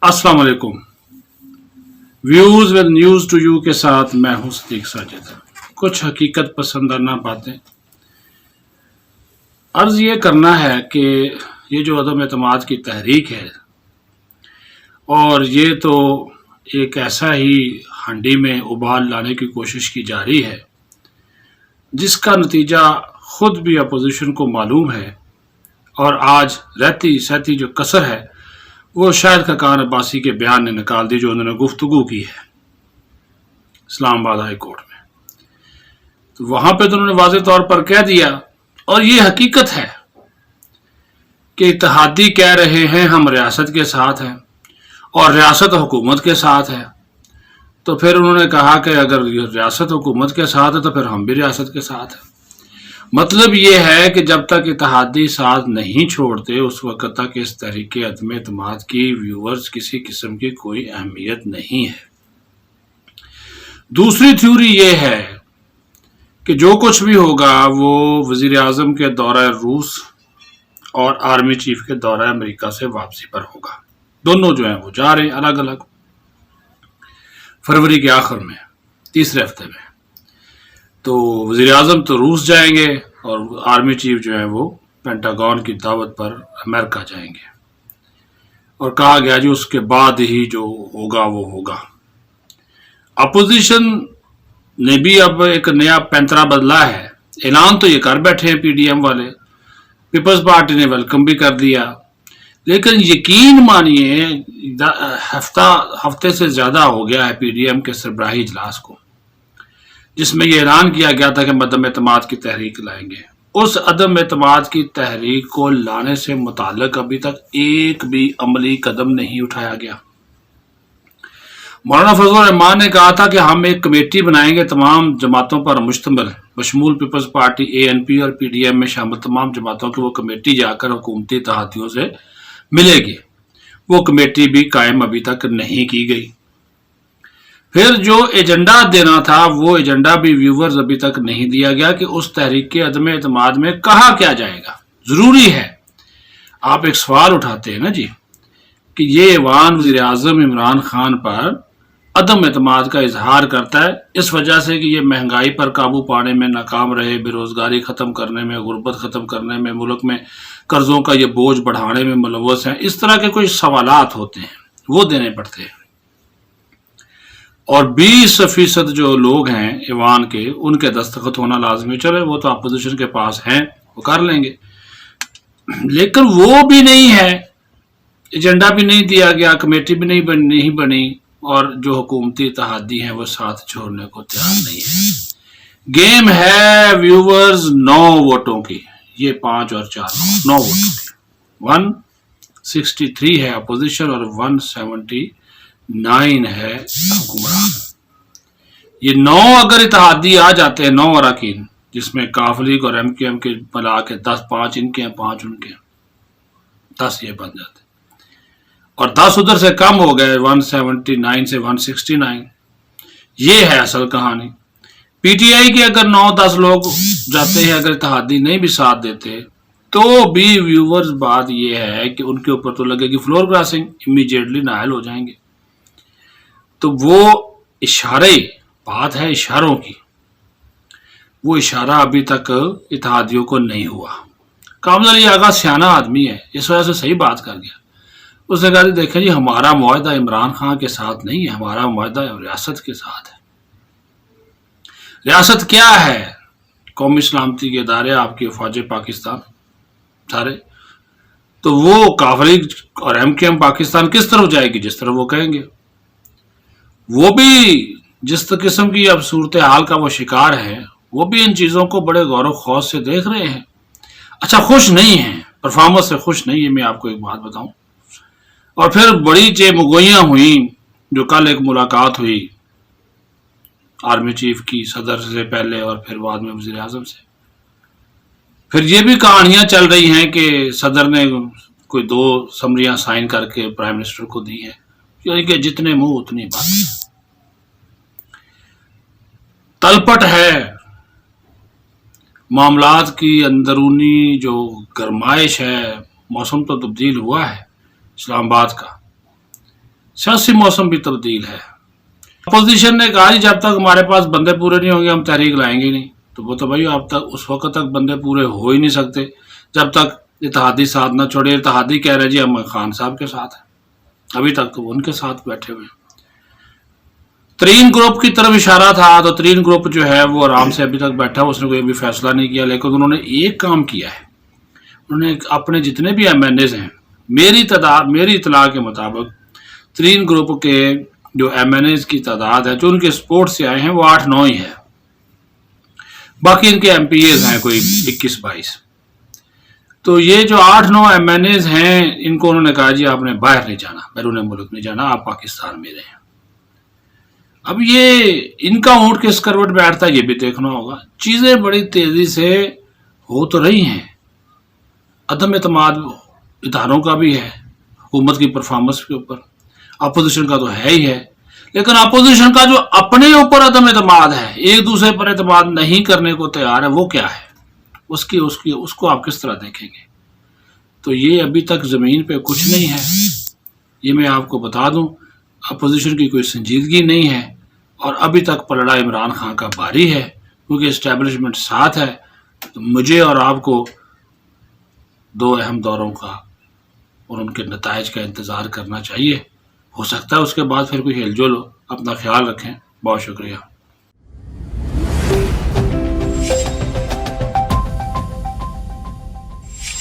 अस्सलाम वालेकुम। Views with news to you के साथ मैं हूं सदीक साजिद। कुछ हकीकत पसंदाना बातें अर्ज ये करना है कि ये जो अदम एतमाद की तहरीक है और ये तो एक ऐसा ही हंडी में उबाल लाने की कोशिश की जा रही है जिसका नतीजा खुद भी अपोजिशन को मालूम है और आज रहती सहती जो कसर है वो शायद खकान अब्बासी के बयान ने निकाल दी जो उन्होंने गुफ्तगू की है इस्लामाबाद हाई कोर्ट में। तो वहां पे तो उन्होंने वाज़ेह तौर पर कह दिया और ये हकीकत है कि इत्तेहादी कह रहे हैं हम रियासत के साथ हैं और रियासत हुकूमत के साथ है। तो फिर उन्होंने कहा कि अगर रियासत हुकूमत के साथ है तो फिर हम भी रियासत के साथ हैं। मतलब ये है कि जब तक इत्तेहादी साथ नहीं छोड़ते उस वक्त तक इस तरीके अदम एतमाद की व्यूअर्स किसी किस्म की कोई अहमियत नहीं है। दूसरी थ्योरी ये है कि जो कुछ भी होगा वो वजीर आजम के दौरा रूस और आर्मी चीफ के दौरा अमेरिका से वापसी पर होगा। दोनों जो हैं वो जा रहे हैं अलग अलग फरवरी के आखिर में तीसरे हफ्ते में। तो वज़ीर आज़म तो रूस जाएंगे और आर्मी चीफ जो है वो पेंटागन की दावत पर अमेरिका जाएंगे और कहा गया जी उसके बाद ही जो होगा वो होगा। अपोजिशन ने भी अब एक नया पैंतरा बदला है। ऐलान तो ये कर बैठे हैं पीडीएम वाले, पीपल्स पार्टी ने वेलकम भी कर दिया, लेकिन यकीन मानिए हफ्ते से ज़्यादा हो गया है पीडीएम के सरबराही इजलास को जिसमें यह ऐलान किया गया था कि हम अदम एतमाद की तहरीक लाएंगे। उस अदम एतमाद की तहरीक को लाने से मुताल्लिक अभी तक एक भी अमली कदम नहीं उठाया गया। मौलाना फजल रहमान ने कहा था कि हम एक कमेटी बनाएंगे तमाम जमातों पर मुश्तमिल बशमूल पीपल्स पार्टी एएनपी और पीडीएम में शामिल तमाम जमातों की वो कमेटी जाकर हुकूमती इत्तेहादियों से मिलेगी। वो कमेटी भी कायम अभी तक नहीं की गई। फिर जो एजेंडा देना था वो एजेंडा भी व्यूवर्स अभी तक नहीं दिया गया कि उस तहरीक के अदम एतमाद में कहा क्या जाएगा। जरूरी है आप एक सवाल उठाते हैं ना जी कि ये ऐवान वज़ीर आज़म इमरान खान पर अदम एतमाद का इजहार करता है इस वजह से कि ये महंगाई पर काबू पाने में नाकाम रहे, बेरोजगारी खत्म करने में, गुर्बत खत्म करने में, मुल्क में कर्जों का ये बोझ बढ़ाने में मुलव्वस हैं। इस तरह के कोई सवालात होते हैं वो देने पड़ते हैं और 20% जो लोग हैं ईवान के उनके दस्तखत होना लाजमी। चले वो तो अपोजिशन के पास हैं वो कर लेंगे, लेकिन वो भी नहीं है, एजेंडा भी नहीं दिया गया, कमेटी भी नहीं बनी और जो हुकूमती इत्तेहादी हैं वो साथ छोड़ने को तैयार नहीं है। गेम है व्यूवर्स 9 वोटों की, ये 5 और 4 9 वोटों की। 163 है अपोजिशन और 179 है हुक्मरान। ये 9 अगर इत्तेहादी आ जाते हैं, 9 अरकान जिसमें काफ लीग और एमक्यूएम के मिला के 10, 5 इनके हैं 5 उनके हैं, 10 ये बन जाते और 10 उधर से कम हो गए 179 से 169। ये है असल कहानी। पीटीआई के अगर 9-10 लोग जाते हैं, अगर इत्तेहादी नहीं भी साथ देते तो भी व्यूवर्स बात ये है कि उनके ऊपर तो लगेगी फ्लोर क्रॉसिंग, इमीडिएटली नायल हो जाएंगे। तो वो इशारे, बात है इशारों की, वो इशारा अभी तक इत्तेहादियों को नहीं हुआ। कामल अली आगा सियाना आदमी है, इस वजह से सही बात कर गया। उसने कहा देखें जी हमारा मुआहदा इमरान खान के साथ नहीं है, हमारा मुआहदा रियासत के साथ है। रियासत क्या है? कौमी सलामती के इदारे, आपकी फौज पाकिस्तान सारे। तो वो काफ लीग और एमक्यूएम पाकिस्तान किस तरफ जाएगी? जिस तरफ वो कहेंगे। वो भी जिस किस्म की अब सूरत हाल का वो शिकार है वो भी इन चीज़ों को बड़े गौर खौफ से देख रहे हैं। अच्छा, खुश नहीं है, परफॉर्मेंस से खुश नहीं है। मैं आपको एक बात बताऊं, और फिर बड़ी चेमगोइयाँ हुई जो कल एक मुलाकात हुई आर्मी चीफ की सदर से पहले और फिर बाद में वज़ीर आज़म से। फिर ये भी कहानियां चल रही हैं कि सदर ने कोई 2 समरियां साइन करके प्राइम मिनिस्टर को दी हैं, यानी कि जितने मुंह उतनी बात। तलपट है मामलात की, अंदरूनी जो गरमाइश है, मौसम तो तब्दील हुआ है इस्लामाबाद का, सियासी मौसम भी तब्दील है। अपोजिशन ने कहा जब तक हमारे पास बंदे पूरे नहीं होंगे हम तहरीक लाएंगे नहीं। तो वो तो भाई आप तक उस वक्त तक बंदे पूरे हो ही नहीं सकते जब तक इत्तेहादी साथ ना छोड़े। इत्तेहादी कह रहे जी हम खान साहब के साथ हैं, अभी तक तो उनके साथ बैठे हुए। तरीन ग्रुप की तरफ इशारा था, तो तरीन ग्रुप जो है वो आराम से अभी तक बैठा, उसने कोई भी फैसला नहीं किया। लेकिन उन्होंने एक काम किया है, उन्होंने अपने जितने भी MNAs हैं, मेरी इतला के मुताबिक तरीन ग्रुप के जो MNAs की तादाद है जो उनके सपोर्ट से आए हैं वो 8-9 ही है। बाकी इनके MPAs हैं कोई 21-22। तो ये जो 8-9 MNAs हैं इनको उन्होंने कहा जी आपने बाहर नहीं जाना, बैरून मुल्क नहीं जाना, आप पाकिस्तान में रहें। अब ये इनका ऊँट किस करवट बैठता है ये भी देखना होगा। चीज़ें बड़ी तेज़ी से हो तो रही हैं, अदम एतमाद इदारों का भी है हुकूमत की परफॉर्मेंस के ऊपर, अपोजिशन का तो है ही है। लेकिन अपोजिशन का जो अपने ऊपर अदम एतमाद है, एक दूसरे पर एतमाद नहीं करने को तैयार है, वो क्या है, उसको आप किस तरह देखेंगे। तो ये अभी तक ज़मीन पे कुछ नहीं है, ये मैं आपको बता दूं। अपोजिशन की कोई संजीदगी नहीं है और अभी तक पलड़ा इमरान खान का भारी है, क्योंकि इस्टेब्लिशमेंट साथ है। तो मुझे और आपको 2 अहम दौरों का और उनके नताइज का इंतज़ार करना चाहिए। हो सकता है उसके बाद फिर कोई हिलजुल हो। अपना ख्याल रखें, बहुत शुक्रिया।